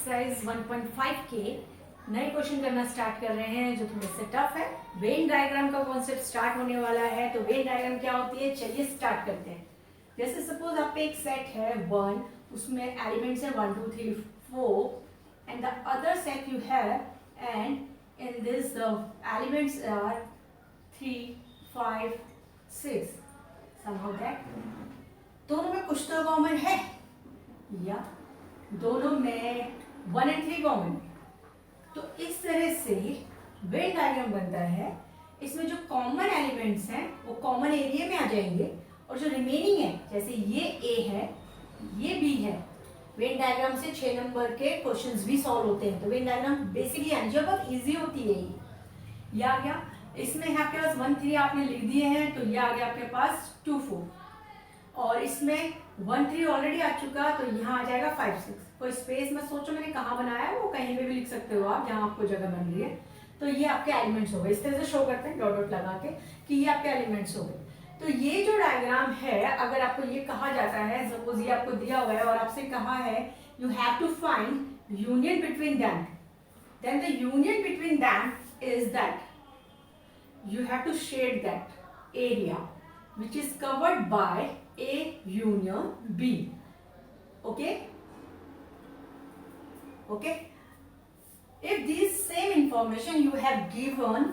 Exercise 1.5 के नए question करना स्टार्ट कर रहे हैं जो थोड़े से टफ है। वेन डायग्राम का कॉन्सेप्ट स्टार्ट होने वाला है। तो वेन डायग्राम क्या होती है, चलिए स्टार्ट करते हैं। जैसे सपोज आप पे एक सेट है 1, उसमें एलिमेंट्स है 1 2 3 4 and the other set you have and in this the elements are 3 5 6 somehow that दोनों में कुछ तो कॉमन है या दोनों में 1 and 3 कॉमन है। तो इस तरह से वेन डायग्राम बनता है। इसमें जो कॉमन एलिमेंट्स हैं वो कॉमन एरिया में आ जाएंगे और जो रिमेनिंग है, जैसे ये ए है ये बी है, वेन डायग्राम से 6 नंबर के क्वेश्चंस भी सॉल्व होते हैं। तो वेन डायग्राम बेसिकली जो बहुत इजी होती है ये आ गया। इसमें आपके पास 1 3 आपने लिख दिए हैं तो ये आ गया आपके पास 2 4 और इसमें 1 3 ऑलरेडी आ चुका तो यहाँ आ जाएगा 5 6। कोई स्पेस में सोचो मैंने कहाँ बनाया है, वो कहीं पे भी लिख सकते हो आप जहाँ आपको जगह बन रही है। तो ये आपके एलिमेंट्स हो गए। इस तरह से शो करते हैं डॉट डॉट लगा के कि ये आपके एलिमेंट्स हो गए। तो ये जो डायग्राम है, अगर आपको ये कहा जाता है, सपोज ये आपको दिया हुआ है और आपसे कहा है you have to find union between them, then the union between them is that you have to shade that area which is covered by A union B. Okay? Okay? If this same information you have given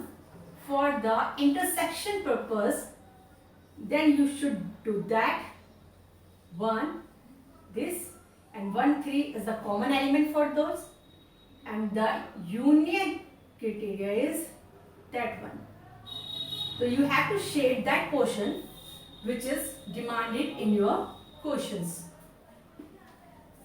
for the intersection purpose, then you should do that. 1 this and 1 3 is the common element for those and the union criteria is that one. So you have to shade that portion which is demanded in your questions.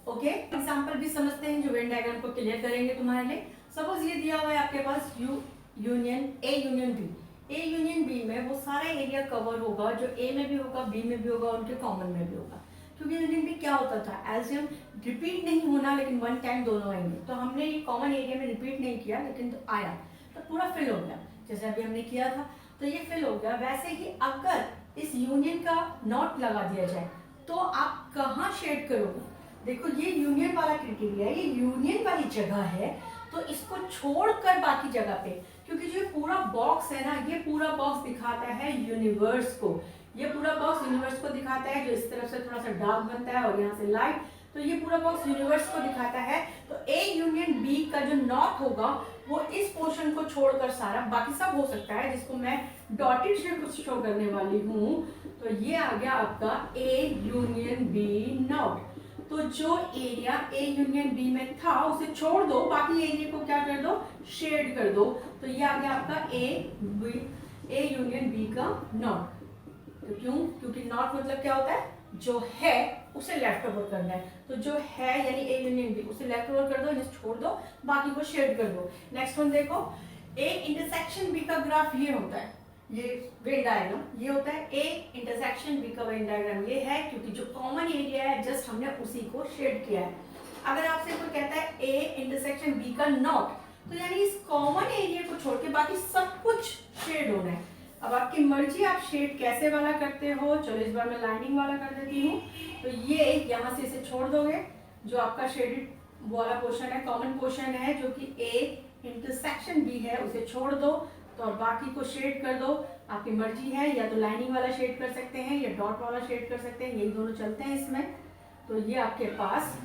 Okay? Example भी समझते हैं जो Venn diagram को clear करेंगे तुम्हारे लिए। Suppose ये दिया हुआ है आपके पास U union A union B. A union B में वो सारा एरिया कवर होगा जो ए में भी होगा बी में भी होगा उनके कॉमन में भी होगा। क्योंकि यूनियन बी क्या होता था, एल्सियम रिपीट नहीं होना लेकिन 1 टाइम दोनों आएंगे। तो हमने ये कॉमन एरिया में रिपीट नहीं किया लेकिन तो आया तो पूरा फिल हो गया जैसे अभी हमने किया था। तो ये फिल हो गया। वैसे ही अगर इस यूनियन का नॉट लगा दिया जाए तो आप कहाँ शेड करोगे। देखो ये यूनियन वाला क्राइटेरिया है, ये यूनियन वाली जगह है तो इसको छोड़कर बाकी जगह पे, क्योंकि जो पूरा बॉक्स है ना, ये पूरा बॉक्स दिखाता है यूनिवर्स को। ये पूरा बॉक्स यूनिवर्स को दिखाता है जो इस तरफ से थोड़ा सा डार्क बनता है और यहाँ से लाइट। तो ये पूरा बॉक्स यूनिवर्स को दिखाता है। तो ए यूनियन बी का जो नॉट होगा वो इस पोर्शन को छोड़कर सारा बाकी सब हो सकता है, जिसको मैं डॉटेड से कुछ शो करने वाली हूँ। तो ये आ गया आपका ए यूनियन बी नॉट। तो जो एरिया ए यूनियन बी में था उसे छोड़ दो, बाकी एरिया को क्या कर दो, शेड कर दो। तो ये आ गया आपका ए यूनियन बी का नॉट। तो क्यों? क्योंकि नॉट मतलब क्या होता है, जो है उसे लेफ्ट ओवर करना है। तो जो है यानी ए यूनियन बी उसे लेफ्ट ओवर कर दो, इन्हें छोड़ दो, बाकी को शेड कर दो। नेक्स्ट वन देखो, ए इंटरसेक्शन बी का ग्राफ ये होता है, ये वेन डायग्राम ये होता है। ए इंटरसेक्शन बी का वेन डायग्राम ये है क्योंकि जो कॉमन एरिया है जस्ट हमने उसी को शेड किया है। अगर आपसे कोई कहता है ए इंटरसेक्शन बी का नॉट, तो यानी इस कॉमन एरिया को छोड़ के बाकी सब कुछ शेड होना है। अब आपकी मर्जी आप शेड कैसे वाला करते हो। चलो इस बार मैं लाइनिंग वाला कर देती हूँ। तो ये यहाँ से इसे छोड़ दोगे, जो आपका शेडेड वाला पोर्शन है, कॉमन पोर्शन है जो कि ए इंटरसेक्शन बी है, उसे छोड़ दो तो और बाकी को शेड कर दो। आपकी मर्जी है, या तो लाइनिंग वाला शेड कर सकते हैं या डॉट वाला शेड कर सकते हैं, यही दोनों चलते हैं इसमें। तो ये आपके पास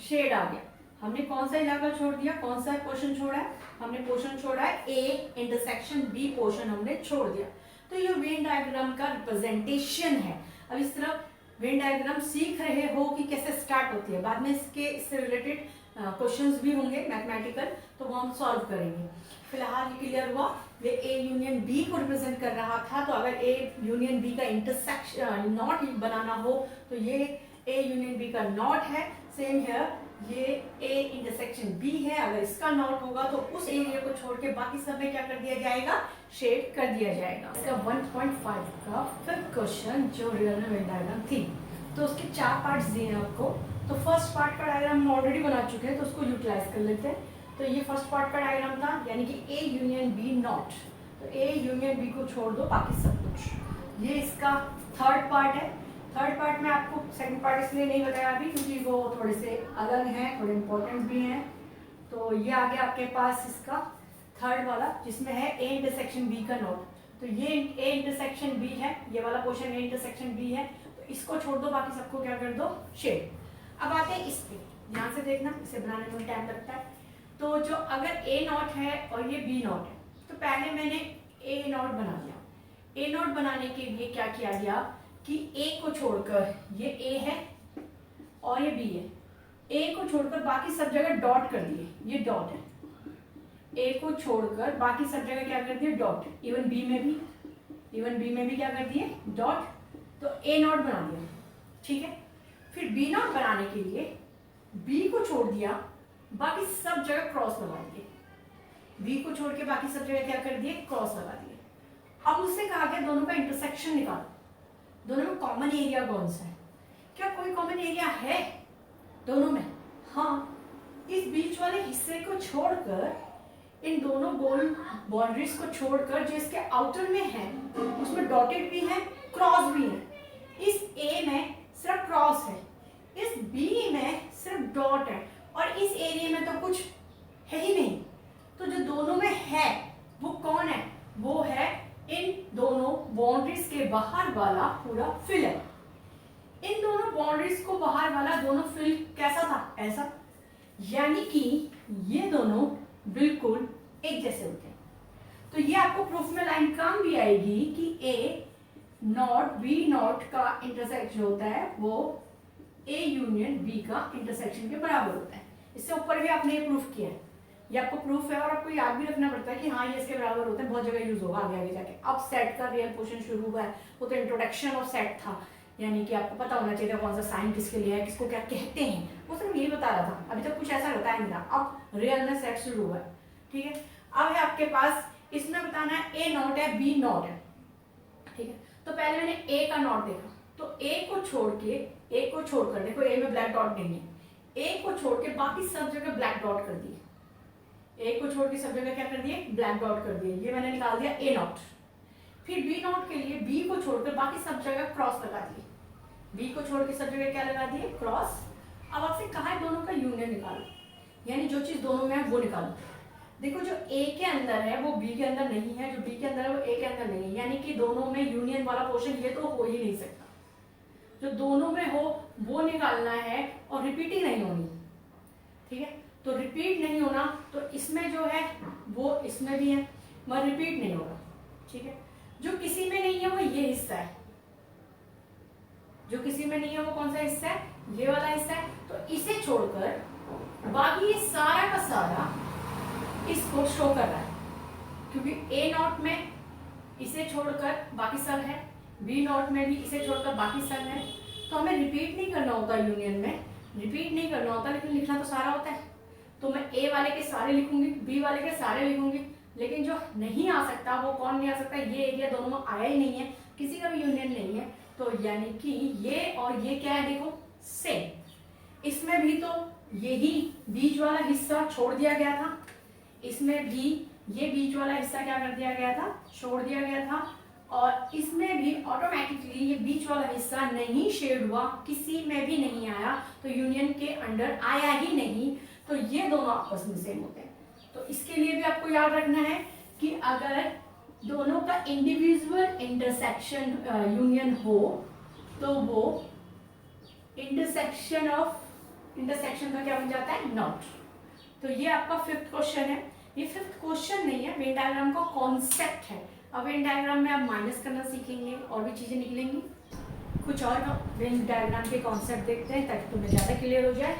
शेड आ गया। हमने कौन सा इलाका छोड़ दिया, कौन सा पोर्शन छोड़ा है, हमने पोर्शन छोड़ा है ए इंटरसेक्शन बी पोर्शन हमने छोड़ दिया। तो ये वेन डायग्राम का रिप्रेजेंटेशन है। अब इस तरफ वेन डायग्राम सीख रहे हो कि कैसे स्टार्ट होती है। बाद में इससे रिलेटेड क्वेश्चंस भी होंगे मैथमेटिकल, तो वो हम सॉल्व करेंगे। फिलहाल ये क्लियर हुआ, ये ए यूनियन बी को रिप्रेजेंट कर रहा था। तो अगर ए यूनियन बी का इंटरसेक्शन नॉट बनाना हो तो ये ए यूनियन बी का नॉट है। सेम हियर ये ए इंटरसेक्शन बी है। अगर इसका नॉट होगा तो उस एरिया को छोड़ के बाकी सब में क्या कर दिया जाएगा, शेड कर दिया जाएगा। इसका 1.5 का फिफ्थ क्वेश्चन जो रियल में वेन डायग्राम थी, तो उसके 4 पार्ट्स दिए हैं आपको। तो फर्स्ट पार्ट का डायग्राम हम ऑलरेडी बना चुके हैं तो उसको यूटिलाइज कर लेते हैं। तो ये फर्स्ट पार्ट का डायग्राम था, यानी कि ए यूनियन बी नॉट। तो ए यूनियन बी को छोड़ दो बाकी सब कुछ। ये इसका थर्ड पार्ट है। थर्ड पार्ट में आपको सेकंड पार्ट इसलिए नहीं बताया अभी क्योंकि वो थोड़े से अलग हैं, थोड़े इंपॉर्टेंट भी हैं। तो ये आ गया आपके पास इसका थर्ड वाला, जिसमें है ए इंटरसेक्शन बी का नोट। तो ये ए इंटरसेक्शन बी है, ये वाला पोर्शन ए इंटरसेक्शन बी है, तो इसको छोड़ दो, बाकी सबको क्या कर दो, शेड। अब आते हैं इस पे, ध्यान से देखना, इसे बनाने में टाइम लगता है। तो जो अगर ए नॉट है और ये बी नॉट है, तो पहले मैंने ए नॉट बना दिया। ए नॉट बनाने के लिए क्या किया गया कि ए को छोड़कर, ये ए है और ये बी है, ए को छोड़कर बाकी सब जगह डॉट कर दिए, ये डॉट है। ए को छोड़कर बाकी सब जगह क्या कर दिए, डॉट। इवन बी में भी क्या कर दिए, डॉट। तो ए नॉट बना दिया, ठीक है। फिर बी नॉट बनाने के लिए बी को छोड़ दिया, बाकी सब जगह क्रॉस लगा दिए। बी को छोड़ के बाकी सब जगह क्या कर दिए, क्रॉस लगा दिए। अब उससे कहा गया दोनों का इंटरसेक्शन निकालो, दोनों में कॉमन एरिया कौन सा है। क्या कोई कॉमन एरिया है दोनों में? हाँ, इस बीच वाले हिस्से को छोड़कर, इन दोनों गोल बाउंड्रीज को छोड़कर जो इसके आउटर में है उसमें डॉटेड भी है, क्रॉस भी है। इस ए में सिर्फ क्रॉस है, इस बी में सिर्फ डॉट है, और इस एरिया में तो कुछ है ही नहीं। तो जो दोनों में है वो कौन है, वो है इन दोनों बाउंड्रीज के बाहर वाला पूरा फिल है। इन दोनों बाउंड्रीज को बाहर वाला दोनों फिल कैसा था, ऐसा, यानी कि ये दोनों बिल्कुल एक जैसे होते हैं। तो ये आपको प्रूफ में लाइन काम भी आएगी कि ए नॉट बी नॉट का इंटरसेक्शन होता है वो ए यूनियन बी का इंटरसेक्शन के बराबर होता है। इससे ऊपर भी आपने ये प्रूफ किया है, ये आपको प्रूफ है, और आपको याद भी रखना पड़ता है कि हाँ ये इसके बराबर होते हैं, बहुत जगह यूज होगा आगे आगे जाके। अब सेट का रियल पोर्शन शुरू हुआ है, वो तो इंट्रोडक्शन ऑफ सेट था, यानी कि आपको पता होना चाहिए कौन सा साइन किसके लिए है, किसको क्या कहते हैं, वो सिर्फ यही बता रहा था। अभी तक कुछ ऐसा बताया नहीं था, अब रियल में सेट शुरू हुआ है, ठीक है। अब है आपके पास, इसमें बताना है ए नॉट है बी नॉट है, ठीक है। तो पहले मैंने ए का नॉट देखा, तो ए को छोड़कर देखो ए में ब्लैक डॉट नहीं है, ए को छोड़ के बाकी सब जगह ब्लैक डॉट कर दिए, ए को छोड़ के सब जगह क्या कर दिए, ब्लैक डॉट कर दिए। ये मैंने निकाल दिया ए नॉट। फिर बी नॉट के लिए बी को छोड़कर बाकी सब जगह क्रॉस लगा दिए, बी को छोड़ के सब जगह क्या लगा दिए, क्रॉस। अब आपसे कहा है दोनों का यूनियन निकालो, यानी जो चीज दोनों में है वो निकालो। देखो जो ए के अंदर है वो बी के अंदर नहीं है, जो बी के अंदर है वो ए के अंदर नहीं है, यानी कि दोनों में यूनियन वाला पोर्शन ये तो हो ही नहीं सकता। जो दोनों में हो वो निकालना है, और रिपीटिंग नहीं होनी, ठीक है। तो रिपीट नहीं होना, तो इसमें जो है वो इसमें भी है, मगर रिपीट नहीं होगा, ठीक है। जो किसी में नहीं है वो ये हिस्सा है, जो किसी में नहीं है वो कौन सा हिस्सा है, ये वाला हिस्सा है। तो इसे छोड़कर बाकी ये सारा का सारा इसको शो कर रहा है, क्योंकि ए नॉट में इसे छोड़कर बाकी सब है, बी नॉट में भी इसे छोड़कर बाकी सब है। तो हमें रिपीट नहीं करना होता, यूनियन में रिपीट नहीं करना होता, लेकिन लिखना तो सारा होता है। तो मैं ए वाले के सारे लिखूंगी, बी वाले के सारे लिखूंगी, लेकिन जो नहीं आ सकता वो कौन नहीं आ सकता, ये एरिया दोनों में आया ही नहीं है, किसी का भी यूनियन नहीं है। तो यानी कि ये और ये क्या है, देखो सेम। इसमें भी तो यही बीच वाला हिस्सा छोड़ दिया गया था, इसमें भी ये बीच वाला हिस्सा क्या कर दिया गया था, छोड़ दिया गया था, और इसमें भी ऑटोमेटिकली ये बीच वाला हिस्सा नहीं शेड हुआ, किसी में भी नहीं आया, तो यूनियन के अंडर आया ही नहीं। तो ये दोनों आपस में सेम होते हैं। तो इसके लिए भी आपको याद रखना है कि अगर दोनों का इंडिविजुअल इंटरसेक्शन यूनियन हो तो वो इंटरसेक्शन का क्या बन जाता है, नॉट। तो ये आपका फिफ्थ क्वेश्चन है। ये फिफ्थ क्वेश्चन नहीं है, वेन डायग्राम का कॉन्सेप्ट है। अब वेन डायग्राम में आप माइनस करना सीखेंगे, और भी चीजें निकलेंगी, कुछ और वेन डायग्राम के कॉन्सेप्ट देखते हैं ताकि तुम्हें ज्यादा क्लियर हो जाए।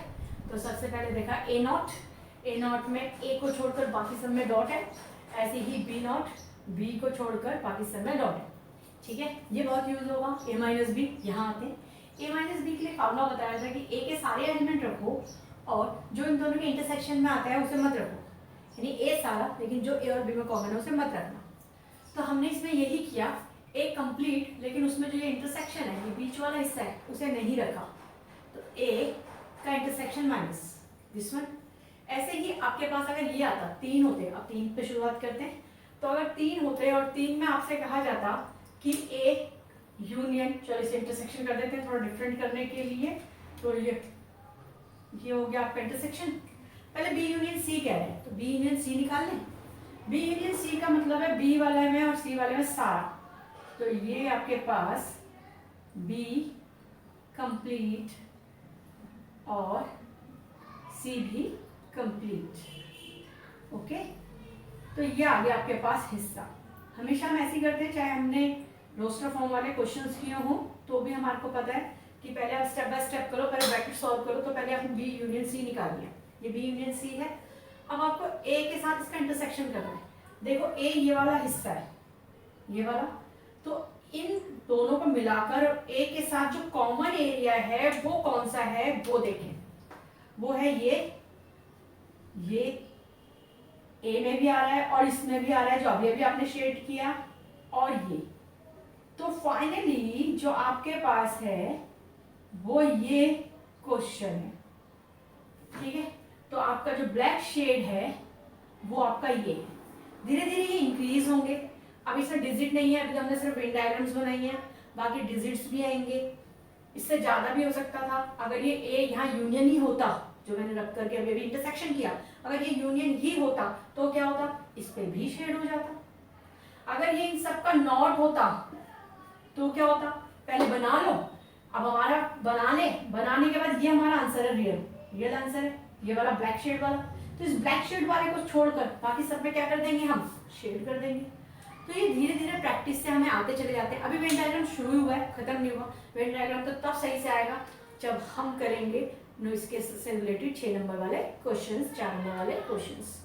तो सबसे पहले देखा ए नॉट में ए को छोड़कर बाकी सब में डॉट है, ऐसे ही बी नॉट, बी को छोड़कर बाकी सब में डॉट है, ठीक है। ये बहुत यूज होगा, ए माइनस बी यहाँ आते हैं। ए माइनस बी के लिए फॉर्मूला बताया था कि ए के सारे एलिमेंट रखो और जो इन दोनों के इंटरसेक्शन में आता है उसे मत रखो, यानी ए सारा, लेकिन जो ए और बी में कॉमन है उसे मत रखना। तो हमने इसमें यही किया, ए कंप्लीट, लेकिन उसमें जो ये इंटरसेक्शन है, ये बीच वाला हिस्सा है, उसे नहीं रखा। तो ए का इंटरसेक्शन माइनस दिस वन। ऐसे ही आपके पास अगर ये आता, तीन होते, अब तीन पे शुरुआत करते हैं। तो अगर तीन होते और तीन में आपसे कहा जाता कि ए यूनियन, चलो इसे इंटरसेक्शन कर देते हैं थोड़ा डिफरेंट करने के लिए। तो ये हो गया आपका इंटरसेक्शन। पहले बी यूनियन सी कह रहे हैं, तो बी यूनियन सी निकाल लें। बी यूनियन सी का मतलब है बी वाले में और सी वाले में सारा, तो ये आपके पास बी कंप्लीट और सी भी कंप्लीट। ओके, तो ये आ गया आपके पास हिस्सा। हमेशा हम ऐसे ही करते हैं, चाहे हमने रोस्टर फॉर्म वाले क्वेश्चंस किए हों तो भी हमारे को पता है कि पहले आप स्टेप बाय स्टेप करो, पहले ब्रैकेट सॉल्व करो। तो पहले आपने बी यूनियन सी निकाल लिया, ये बी यूनियन सी है। अब आपको ए के साथ इसका इंटरसेक्शन करना है। देखो ए ये वाला हिस्सा है, ये वाला, तो इन दोनों को मिलाकर ए के साथ जो कॉमन एरिया है वो कौन सा है वो देखें। वो है ये ए में भी आ रहा है और इसमें भी आ रहा है जो अभी अभी आपने शेड किया, और ये। तो फाइनली जो आपके पास है वो ये क्वेश्चन है, ठीक है। तो आपका जो ब्लैक शेड है वो आपका ये है। धीरे धीरे ये इंक्रीज होंगे। अब इसमें डिजिट नहीं है, अभी तो हमने सिर्फ वेन डायग्राम्स बनाई हैं, बाकी डिजिट्स भी आएंगे। इससे ज्यादा भी हो सकता था। अगर ये ए यहाँ यूनियन ही होता, जो मैंने रब करके अभी अभी इंटरसेक्शन किया, अगर ये यूनियन ही होता तो क्या होता, इस पे भी शेड हो जाता। अगर ये इन सबका नॉट होता तो क्या होता, पहले बना लो। अब हमारा बनाने के बाद ये हमारा आंसर है, रियल आंसर है ये वाला ब्लैक शेड वाला। तो इस ब्लैक शेड वाले को छोड़कर बाकी सब में क्या कर देंगे, हम शेड कर देंगे। तो ये धीरे धीरे प्रैक्टिस से हमें आते चले जाते हैं। अभी वेन डायग्राम शुरू हुआ है, खत्म नहीं हुआ। वेन डायग्राम तो तब सही से आएगा जब हम करेंगे नॉइज केस से रिलेटेड 6 नंबर वाले क्वेश्चंस, 4 नंबर वाले क्वेश्चंस।